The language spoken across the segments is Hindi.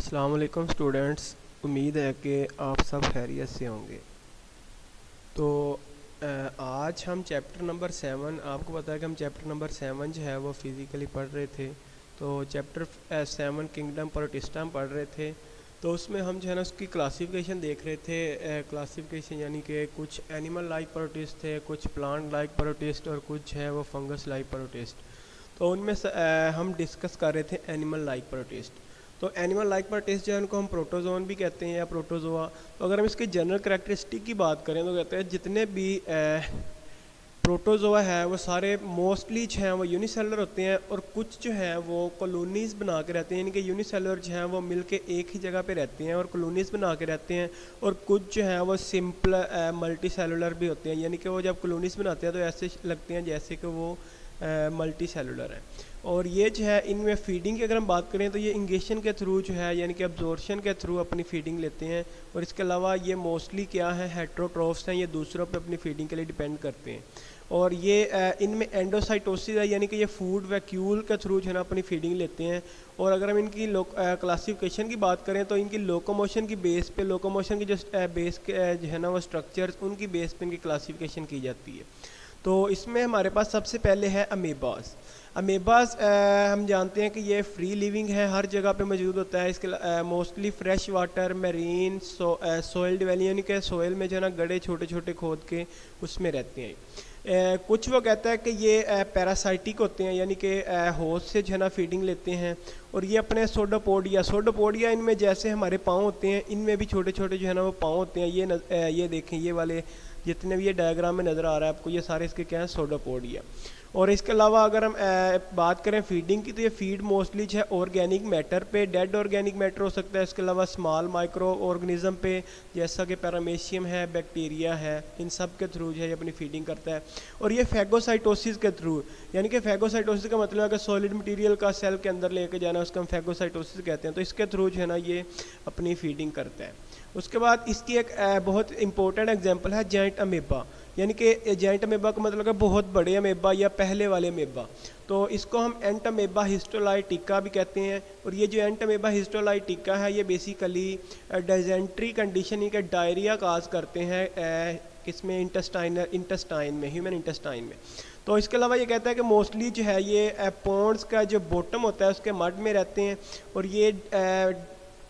अस्सलाम वालेकुम स्टूडेंट्स। उम्मीद है कि आप सब खैरियत से होंगे। तो आज हम चैप्टर नंबर 7, आपको पता है कि हम चैप्टर नंबर 7 जो है वो फिज़िकली पढ़ रहे थे। तो चैप्टर 7 किंगडम प्रोटिस्टा हम पढ़ रहे थे। तो उसमें हम जो है ना उसकी क्लासिफिकेशन देख रहे थे। क्लासिफिकेशन यानी कि कुछ एनिमल लाइक प्रोटिस्ट थे, कुछ प्लांट लाइक प्रोटिस्ट और कुछ है वो फंगस लाइक प्रोटिस्ट। तो उनमें से हम डिस्कस कर रहे थे एनिमल लाइक प्रोटिस्ट। तो एनिमल लाइक प्रोटिस्ट जो है उनको हम प्रोटोजोन भी कहते हैं या प्रोटोजोआ। तो अगर हम इसकी जनरल करैक्टरिस्टिक की बात करें तो कहते हैं जितने भी प्रोटोजोआ है वो सारे मोस्टली जो हैं वो यूनिसेलुलर होते हैं, और कुछ जो हैं वो कॉलोनीज़ बना के रहते हैं। यानी कि यूनिसेलुलर जो हैं वो मिलके एक ही जगह पे रहते हैं और कॉलोनीज़ बना के रहते हैं। और कुछ जो हैं वो सिंपल मल्टी सेलुलर भी होते हैं, यानी कि वो जब कॉलोनीज़ बनाते हैं तो ऐसे लगते हैं जैसे कि वो मल्टी सेलुलर है। और ये जो है इनमें फ़ीडिंग की अगर हम बात करें तो ये इंगेशन के थ्रू जो है यानी कि अब्जॉर्प्शन के थ्रू अपनी फ़ीडिंग लेते हैं। और इसके अलावा ये मोस्टली क्या है, हेट्रोट्रोफ्स हैं, ये दूसरों पे अपनी फ़ीडिंग के लिए डिपेंड करते हैं। और ये इनमें एंडोसाइटोसिस है, यानी कि ये फूड वैक्यूल के थ्रू जो है ना अपनी फ़ीडिंग लेते हैं। और अगर हम इनकी क्लासिफिकेशन की बात करें तो इनकी लोकोमोशन की बेस पे, लोकोमोशन की जो बेस के जो है ना वो स्ट्रक्चर्स, उनकी बेस पे इनकी क्लासिफिकेशन की जाती है। तो इसमें हमारे पास सबसे पहले है अमीबास। अमीबास हम जानते हैं कि ये फ्री लिविंग है, हर जगह पे मौजूद होता है। इसके mostly fresh water, marine, soil dwelling यानी कि सोइल में जो है ना गड्ढे छोटे छोटे खोद के उसमें रहते हैं। कुछ वो कहता है कि ये पैरासाइटिक होते हैं, यानी कि होस्ट से जो है ना फीडिंग लेते हैं। और ये अपने सोडोपोडिया इनमें जैसे हमारे पाँव होते हैं, इनमें भी छोटे छोटे जो है ना वो पाँव होते हैं। ये देखें, ये वाले जितने भी ये डायग्राम में नज़र आ रहा है आपको, ये सारे इसके क्या हैं, सोडोपोडिया। और इसके अलावा अगर हम बात करें फीडिंग की तो ये फीड मोस्टली जो है ऑर्गेनिक मैटर पे, डेड ऑर्गेनिक मैटर हो सकता है। इसके अलावा स्मॉल माइक्रो ऑर्गेनिज्म पे, जैसा कि पैरामेशियम है, बैक्टीरिया है, इन सब के थ्रू जो है ये अपनी फीडिंग करता है। और ये फैगोसाइटोसिस के थ्रू, यानी कि फैगोसाइटोसिस का मतलब है कि सॉलिड मटेरियल का सेल के अंदर लेके जाना, उसका हम फैगोसाइटोसिस कहते हैं। तो इसके थ्रू जो है ना ये अपनी फीडिंग करता है। उसके बाद इसकी एक बहुत इंपॉर्टेंट एग्जांपल है जाइंट अमीबा, यानी कि जाइंट अमीबा का मतलब है बहुत बड़े अमीबा या पहले वाले अमीबा। तो इसको हम एंट अमीबा हिस्टोलाइटिका भी कहते हैं। और ये जो एंट अमीबा हिस्टोलाइटिका है ये बेसिकली डाइजेंट्री कंडीशन, के डायरिया काज करते हैं इसमें इंटेस्टाइन में, ह्यूमन इंटेस्टाइन में। तो इसके अलावा ये कहता है कि मोस्टली जो है ये पॉन्ड्स का जो बॉटम होता है उसके मड में रहते हैं। और ये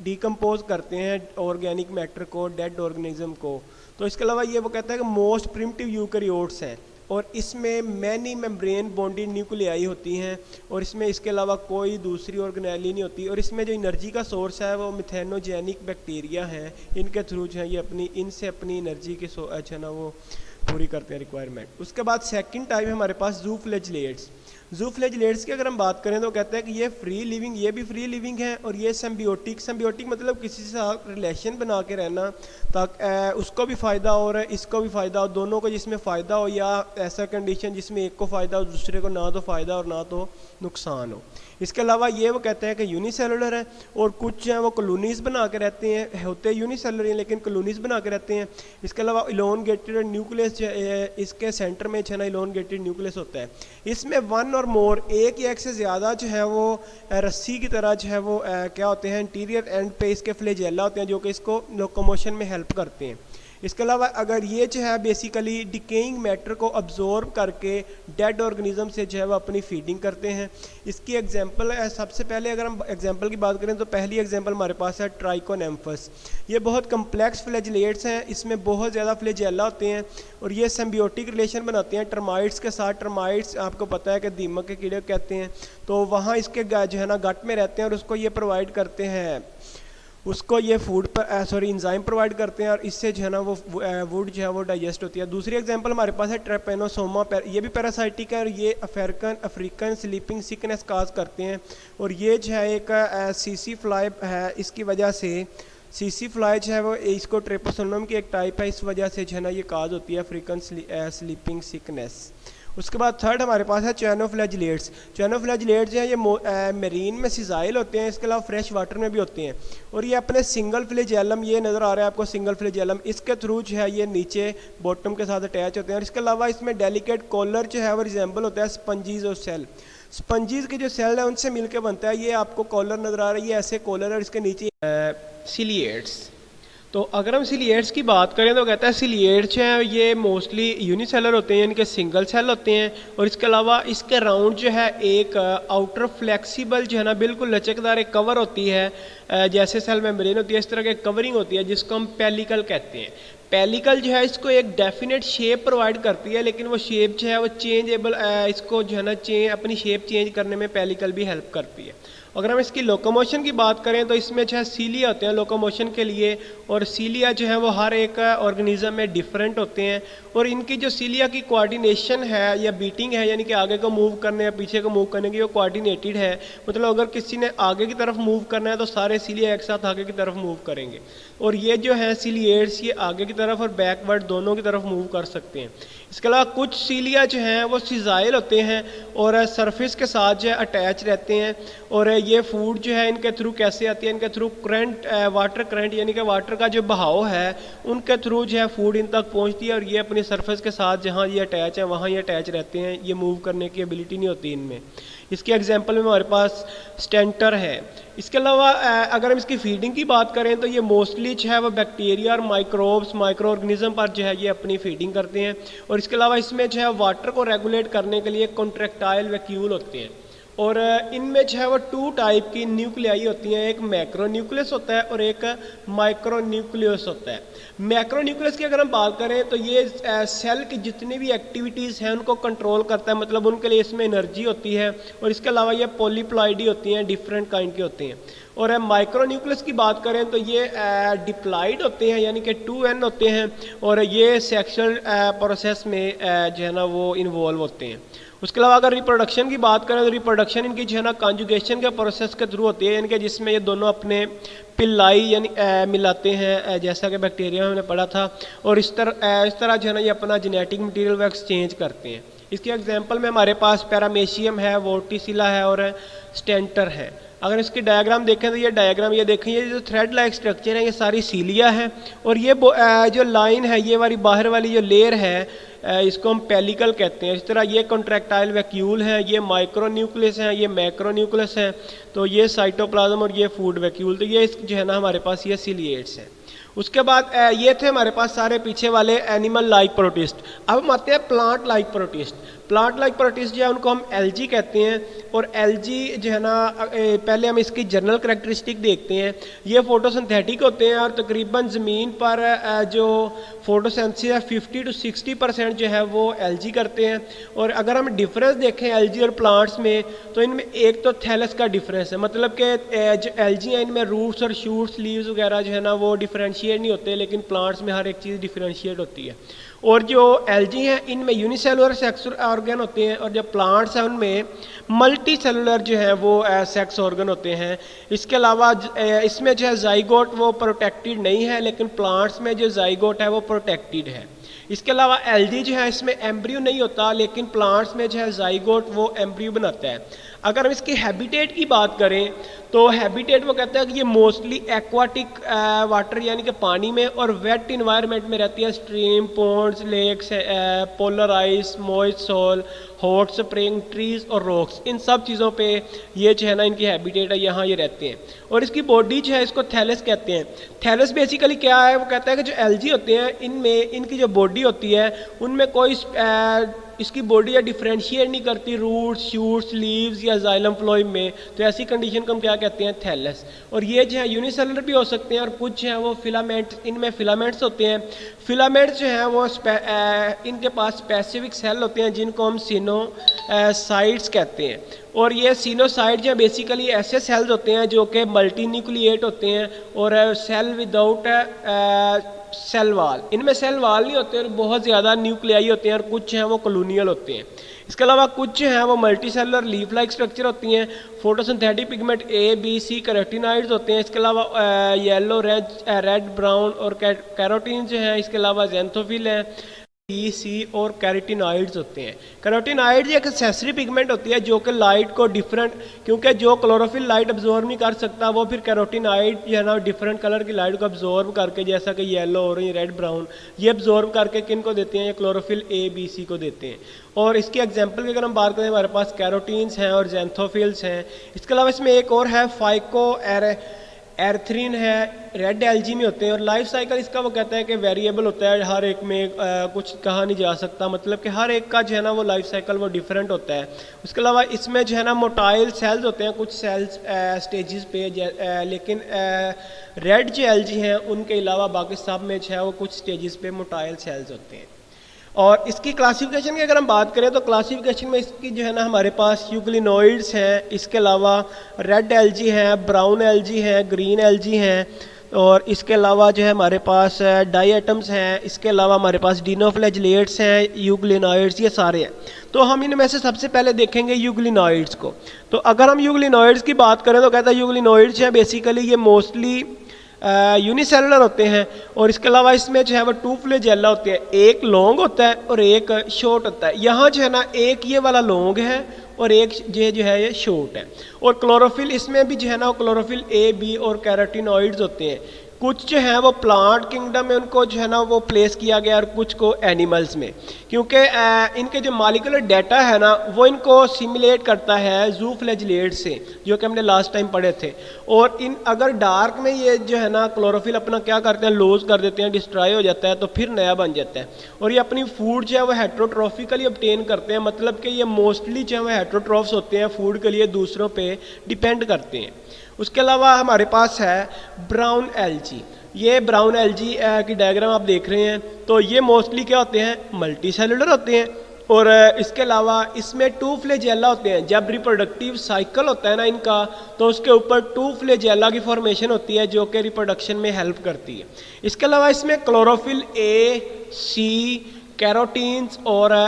डिकम्पोज करते हैं ऑर्गेनिक मैटर को, डेड ऑर्गेनिज्म को। तो इसके अलावा ये वो कहता है कि मोस्ट प्रिमिटिव यूकैरियोट्स हैं, और इसमें मैनी मेम्ब्रेन बॉन्डेड न्यूक्लियाई होती हैं। और इसमें इसके अलावा कोई दूसरी ऑर्गेनेली नहीं होती। और इसमें जो एनर्जी का सोर्स है वो मिथेनोजेनिक बैक्टीरिया हैं, इनके थ्रू जो है ये इनसे अपनी एनर्जी की है ना वो पूरी करते हैं रिक्वायरमेंट। उसके बाद सेकंड टाइप है हमारे पास जूफ्लेजिलेट्स। जूफ्लेजिलेट्स की अगर हम बात करें तो कहते हैं कि ये फ्री लिविंग, ये भी फ्री लिविंग है। और ये सिम्बियोटिक मतलब किसी से साथ रिलेशन बना के रहना, ताकि उसको भी फ़ायदा हो रहा है, इसको भी फ़ायदा हो, दोनों को जिसमें फ़ायदा हो, या ऐसा कंडीशन जिसमें एक को फ़ायदा हो दूसरे को ना तो फ़ायदा और ना तो नुकसान हो। इसके अलावा ये वो कहते हैं कि यूनिसेलुलर है। और कुछ हैं वो कॉलोनीज़ बना के रहते हैं, होते यूनिसेलुलर हैं लेकिन कॉलोनीज़ बना के रहते हैं। इसके अलावा इलोनगेटेड न्यूक्लियस, इसके सेंटर में जो है ना इलोनगेटेड न्यूक्लियस होता है। इसमें वन और मोर, एक या एक से ज़्यादा जो है वो रस्सी की तरह जो है वो क्या होते हैं, इंटीरियर एंड पे इसके फ्लैजेला होते हैं जो कि इसको लोकोमोशन में हेल्प करते हैं। इसके अलावा अगर ये जो है बेसिकली डिकेइंग मैटर को अब्जॉर्ब करके डेड ऑर्गेनिज्म से जो है वो अपनी फीडिंग करते हैं। इसकी एग्जांपल है, सबसे पहले अगर हम एग्जांपल की बात करें तो पहली एग्जांपल हमारे पास है ट्राइकोनेम्फस। ये बहुत कम्प्लेक्स फ्लैजिलेट्स हैं, इसमें बहुत ज़्यादा फ्लैजेला होते हैं। और ये सिम्बियोटिक रिलेशन बनाते हैं टर्माइट्स के साथ। टर्माइट्स आपको पता है कि दीमक के कीड़े कहते हैं। तो वहाँ इसके जो है ना गट में रहते हैं और उसको ये प्रोवाइड करते हैं, उसको ये फूड पर इंजाइम प्रोवाइड करते हैं, और इससे जो है ना वो वुड जो है वो डाइजेस्ट होती है। दूसरी एग्जांपल हमारे पास है ट्रेपेनोसोमा, ये भी पैरासाइटिक है और ये अफ्रीकन स्लीपिंग सिकनेस काज करते हैं। और ये जो है एक सीसी फ्लाई है, इसकी वजह से सीसी फ्लाई जो है वो इसको ट्रेपोसोनम की एक टाइप है, इस वजह से जो है ना ये काज होती है अफ्रीकन स्लीपिंग सिकनेस। उसके बाद थर्ड हमारे पास है चैनोफ्लैजिलेट्स। चैनोफ्लैजिलेट्स जो है ये मेरीन में सिजाइल होते हैं, इसके अलावा फ्रेश वाटर में भी होते हैं। और ये अपने सिंगल फ्लैजेलम, ये नज़र आ रहा है आपको सिंगल फ्लैजेलम, इसके थ्रू जो है ये नीचे बॉटम के साथ अटैच होते हैं। और इसके अलावा इसमें डेलिकेट कॉलर जो है वो रिजेंबल होता है स्पंजीज और सेल। स्पंजीज के जो सेल है उनसे मिलकर बनता है। ये आपको कॉलर नज़र आ रही है, ऐसे कॉलर है, इसके नीचे सिलिएट्स। तो अगर हम सिलिएट्स की बात करें तो कहता है सिलिएट्स हैं ये मोस्टली यूनिसेलर होते हैं, यानी कि सिंगल सेल होते हैं। और इसके अलावा इसके राउंड जो है एक आउटर फ्लेक्सिबल जो है ना बिल्कुल लचकदार एक कवर होती है, जैसे सेल मेम्ब्रेन होती है इस तरह की कवरिंग होती है जिसको हम पेलिकल कहते हैं। पेलिकल जो है इसको एक डेफिनेट शेप प्रोवाइड करती है, लेकिन वो शेप जो है वो चेंजेबल, इसको जो है ना अपनी शेप चेंज करने में पेलिकल भी हेल्प करती है। अगर हम इसकी लोकोमोशन की बात करें तो इसमें जो है सीलिया होते हैं लोकोमोशन के लिए, और सीलिया जो है वो हर एक ऑर्गेनिज्म में डिफरेंट होते हैं। और इनकी जो सीलिया की कोऑर्डिनेशन है या बीटिंग है, यानी कि आगे को मूव करने या पीछे को मूव करने की, वो कोऑर्डिनेटेड है। मतलब अगर किसी ने आगे की तरफ मूव करना है तो सारे सीलिया एक साथ आगे की तरफ मूव करेंगे। और ये जो है सीलिएट्स ये आगे की तरफ और बैकवर्ड दोनों की तरफ मूव कर सकते हैं। इसके अलावा कुछ सीलिया जो हैं वो सिजाइल होते हैं और सरफेस के साथ जो है अटैच रहते हैं। और ये फूड जो है इनके थ्रू कैसे आती है, इनके थ्रू करंट, वाटर करंट यानी कि वाटर का जो बहाव है उनके थ्रू जो है फूड इन तक पहुंचती है। और ये अपनी सरफेस के साथ जहाँ ये अटैच है वहाँ ये अटैच रहते हैं, ये मूव करने की एबिलिटी नहीं होती इनमें। इसके एग्जांपल में हमारे पास स्टेंटर है। इसके अलावा अगर हम इसकी फीडिंग की बात करें तो ये मोस्टली जो है वो बैक्टीरिया और माइक्रोब्स, माइक्रो ऑर्गेनिज्म पर जो है ये अपनी फीडिंग करते हैं। और इसके अलावा इसमें जो है वाटर को रेगुलेट करने के लिए कॉन्ट्रैक्टाइल वैक्यूल होते हैं। और इनमें जो है वो 2 टाइप की न्यूक्लियाई होती हैं, एक मैक्रो न्यूक्लियस होता है और एक माइक्रो न्यूक्लियस होता है। मैक्रो न्यूक्लियस की अगर हम बात करें तो ये सेल की जितनी भी एक्टिविटीज़ हैं उनको कंट्रोल करता है, मतलब उनके लिए इसमें एनर्जी होती है। और इसके अलावा ये पॉलीप्लॉइडी होती हैं, डिफरेंट काइंड की होती हैं। और माइक्रो न्यूक्लियस की बात करें तो ये डिप्लॉइड होते हैं, यानी कि 2n होते हैं। और ये सेक्सुअल प्रोसेस में जो है ना वो इन्वॉल्व होते हैं। उसके अलावा अगर रिप्रोडक्शन की बात करें तो रिप्रोडक्शन इनकी जो है ना कॉन्जुगेशन के प्रोसेस के थ्रू होती है, यानी कि जिसमें ये दोनों अपने पिल्लाई यानी मिलाते हैं, जैसा कि बैक्टीरिया में हमने पढ़ा था। और इस तरह जो है ना ये अपना जेनेटिक मटेरियल वो एक्सचेंज करते हैं। इसके एग्जांपल में हमारे पास पैरामेशियम है, वोर्टिसिला है और स्टेंटर है। अगर इसकी डायग्राम देखें तो ये डायग्राम ये देखें, ये जो थ्रेड लाइक स्ट्रक्चर है ये सारी सीलिया है। और ये जो लाइन है ये वाली बाहर वाली जो लेयर है इसको हम पेलिकल कहते हैं। इस तरह ये कॉन्ट्रैक्टाइल वैक्यूल है, ये माइक्रो न्यूक्लियस है, ये मैक्रो न्यूक्लियस है। तो ये साइटोप्लाज्म और ये फूड वैक्यूल, तो ये जो है ना हमारे पास ये सिलिएट्स हैं। उसके बाद ये थे हमारे पास सारे पीछे वाले एनिमल लाइक प्रोटिस्ट। अब हम आते हैं plant like protist. Plant like protist जो है उनको हम एल्गी कहते हैं। और एल्गी जो है ना पहले हम इसकी जनरल करैक्टरिस्टिक देखते हैं। ये फोटोसिंथेटिक होते हैं और तकरीबन ज़मीन पर जो फोटोसिंथेसिस है 50 to 60% जो है वो एल्गी करते हैं। और अगर हम डिफरेंस देखें एल्गी और प्लांट्स में तो इनमें एक तो थैलस का डिफरेंस है, मतलब कि जो एल्गी है इनमें रूट्स और शूट्स, लीव्स वगैरह जो है ना वो डिफरेंशिएट नहीं होते, लेकिन प्लांट्स में हर एक चीज़ डिफरेंशिएट होती है। और जो एल्गी हैं इनमें यूनिसेलुलर सेक्स ऑर्गन होते हैं, और जो प्लांट्स हैं उनमें मल्टी सेलुलर जो है वो सेक्स ऑर्गन होते हैं। इसके अलावा इसमें जो है जाइगोट वो प्रोटेक्टेड नहीं है, लेकिन प्लांट्स में जो जाइगोट है वो प्रोटेक्टेड है। इसके अलावा एल्गी जो है इसमें एम्ब्रियो नहीं होता, लेकिन प्लांट्स में जो है जाइगोट वो एम्ब्रियो बनाता है। अगर हम इसकी हैबिटेट की बात करें तो हैबिटेट वो कहता है कि ये मोस्टली एक्वाटिक वाटर यानी कि पानी में और वेट इन्वायरमेंट में रहती है। Stream, ponds, lakes, polar ice, moist soil, hot spring, trees और रॉक्स, इन सब चीज़ों पे ये जो है ना इनकी हैबिटेट है, यहाँ ये रहते हैं। और इसकी बॉडी जो है इसको थैलस कहते हैं। थैलस बेसिकली क्या है, वो कहता है कि जो एल्गी होते हैं इनमें इनकी जो बॉडी होती है उनमें कोई इसकी बॉडी या डिफरेंशिएट नहीं करती रूट्स, शूट्स, लीव्स या जाइलम फ्लोएम में। तो ऐसी कंडीशन को हम क्या कहते हैं, थैलस। और ये जो है यूनिसेलुलर भी हो सकते हैं और कुछ हैं वो फिलामेंट्स, इनमें फिलामेंट्स होते हैं। फिलामेंट्स जो हैं वो इनके पास स्पेसिफिक सेल होते हैं जिनको हम सिनोसाइट्स कहते हैं। और ये सिनोसाइट जो है बेसिकली ऐसे सेल्स होते हैं जो कि मल्टी न्यूक्लिएट होते हैं और सेल विदाउट सेल वाल, इनमें सेल वाल नहीं होते और बहुत ज़्यादा न्यूक्लियाई होते हैं, और कुछ हैं वो कॉलोनियल होते हैं। इसके अलावा कुछ हैं वो multi cellular leaf like structure होती हैं। फोटोसिंथेटिक पिगमेंट ए, बी, सी कैरोटीनॉइड्स होते हैं। इसके अलावा येलो, रेड, ब्राउन और कैरोटीन जो हैं। इसके अलावा जेंथोफिल हैं। बी, सी और कैरोटीनॉइड्स होते हैं। कैरोटीनॉइड्स एक एक्सेसरी पिगमेंट होती है जो कि लाइट को डिफरेंट, क्योंकि जो क्लोरोफिल लाइट अब्जॉर्ब नहीं कर सकता वो फिर कैरोटीनॉइड जो है ना डिफरेंट कलर की लाइट को अब्जॉर्ब करके, जैसा कि येलो, ऑरेंज, रेड, ब्राउन, ये अब्जॉर्ब करके किन को देते हैं, ये क्लोरोफिल ए, बी, सी को देते हैं। और इसकी एग्जांपल की अगर हम बात करें, हमारे पास कैरोटीन्स हैं और ज़ैंथोफिल्स हैं। इसके अलावा इसमें एक और है फाइको एर्थरीन है, रेड एल्जी में होते हैं। और लाइफ साइकिल इसका वो कहता है कि वेरिएबल होता है, हर एक में कुछ कहा नहीं जा सकता, मतलब कि हर एक का जो है ना वो लाइफ साइकिल वो डिफरेंट होता है। उसके अलावा इसमें जो है ना मोटाइल सेल्स होते हैं कुछ सेल्स स्टेजेस पे, लेकिन रेड जो एल्जी हैं उनके अलावा बाकी सब में जो है वो कुछ स्टेजेस पे मोटाइल सेल्स होते हैं। और इसकी क्लासिफिकेशन की अगर हम बात करें तो क्लासिफिकेशन में इसकी जो है ना हमारे पास यूग्लिनोइड्स हैं, इसके अलावा रेड एल्जी हैं, ब्राउन एल्जी हैं, ग्रीन एल्जी हैं, और इसके अलावा जो है हमारे पास डाई एटम्स हैं, इसके अलावा हमारे पास डिनोफ्लैजिलेट्स हैं, यूग्लिनोइड्स, ये सारे हैं। तो हम इनमें से सबसे पहले देखेंगे यूग्लिनोइड्स को। तो अगर हम यूग्लिनोइड्स की बात करें तो कहता है यूग्लिनोइड्स हैं बेसिकली ये मोस्टली यूनिसेलुलर होते हैं। और इसके अलावा इसमें जो है वो टू फ्लैजेला होते हैं, एक लॉन्ग होता है और एक शॉर्ट होता है। यहाँ जो है ना एक ये वाला लॉन्ग है और एक ये जो है ये शॉर्ट है। और क्लोरोफिल इसमें भी जो है ना क्लोरोफिल ए, बी और कैरोटीनॉइड्स होते हैं। कुछ जो है वो प्लांट किंगडम में उनको जो है ना वो प्लेस किया गया और कुछ को एनिमल्स में, क्योंकि इनके जो मॉलिक्यूलर डाटा है ना वो इनको सिमुलेट करता है जू फ्लैजिलेट से, जो कि हमने लास्ट टाइम पढ़े थे। और इन अगर डार्क में ये जो है ना क्लोरोफिल अपना क्या करते हैं, लूज कर देते हैं, डिस्ट्रॉय हो जाता है, तो फिर नया बन जाता है। और ये अपनी फूड जो है वो हेट्रोट्रॉफिकली ऑब्टेन करते हैं, मतलब कि ये मोस्टली जो है वो हेट्रोट्रॉफ्स होते हैं, फूड के लिए दूसरों पे डिपेंड करते हैं। उसके अलावा हमारे पास है ब्राउन एल्जी। ये ब्राउन एल्जी की डायग्राम आप देख रहे हैं, तो ये मोस्टली क्या होते हैं, मल्टी सेलुलर होते हैं। और इसके अलावा इसमें टू फ्लैजेला होते हैं। जब रिप्रोडक्टिव साइकिल होता है ना इनका, तो उसके ऊपर टू फ्लैजेला की फॉर्मेशन होती है जो कि रिप्रोडक्शन में हेल्प करती है। इसके अलावा इसमें क्लोरोफिल ए, सी, कैरोटीन्स और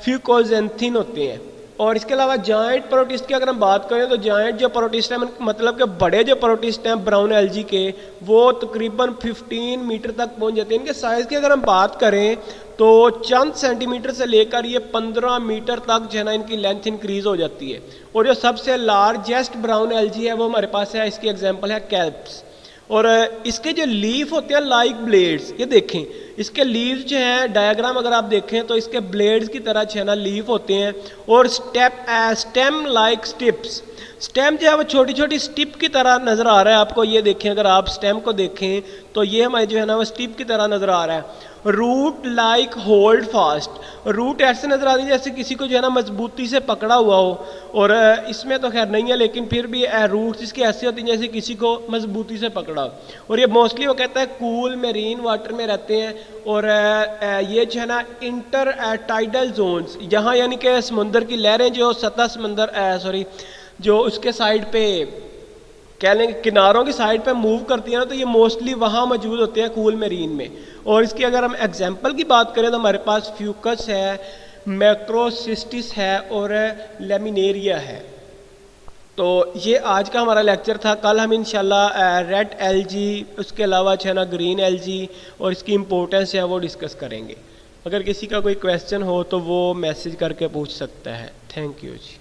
फ्यूकोजेंथिन होते हैं। और इसके अलावा जाइंट प्रोटिस्ट की अगर हम बात करें तो जाइंट जो प्रोटिस्ट है, मतलब कि बड़े जो प्रोटिस्ट हैं ब्राउन एल्जी के, वो तकरीबन 15 मीटर तक पहुंच जाते हैं। इनके साइज़ की अगर हम बात करें तो चंद सेंटीमीटर से लेकर ये 15 मीटर तक जो है ना इनकी लेंथ इंक्रीज हो जाती है। और जो सबसे लार्जेस्ट ब्राउन एल्जी है वो हमारे पास है, इसकी एग्जाम्पल है कैल्प्स। और इसके जो लीफ होते हैं लाइक ब्लेड्स, ये देखें इसके लीव्स जो हैं, डायग्राम अगर आप देखें तो इसके ब्लेड्स की तरह जो है ना लीफ होते हैं। और स्टेम लाइक स्टिप्स, स्टेम जो है वो छोटी छोटी स्टिप की तरह नज़र आ रहा है आपको, ये देखें अगर आप स्टेम को देखें तो ये हमारे जो है ना वो स्टिप की तरह नज़र आ रहा है। Root like hold fast, root ऐसे नज़र आती है जैसे किसी को जो है ना मजबूती से पकड़ा हुआ हो। और इसमें तो खैर नहीं है, लेकिन फिर भी रूट्स इसकी ऐसी होती हैं जैसे किसी को मजबूती से पकड़ा हो। और ये मोस्टली वो कहता है कूल मेरीन वाटर में रहते हैं। और ये जो है ना इंटर टाइडल जोन्स, जहाँ यानी कि समुंदर की लहरें जो सतह समंदर जो उसके साइड पे कह लेंगे किनारों की साइड पे मूव करती है ना, तो ये मोस्टली वहाँ मौजूद होते हैं कूल मेरीन में। और इसकी अगर हम एग्जांपल की बात करें तो हमारे पास फ्यूकस है, मैक्रोसिस्टिस है और लेमिनेरिया है। तो ये आज का हमारा लेक्चर था। कल हम इंशाल्लाह रेड एल्जी, उसके अलावा जो है ना ग्रीन एल्जी और इसकी इम्पोर्टेंस है वो डिस्कस करेंगे। अगर किसी का कोई क्वेश्चन हो तो वो मैसेज करके पूछ सकता है। Thank you ji.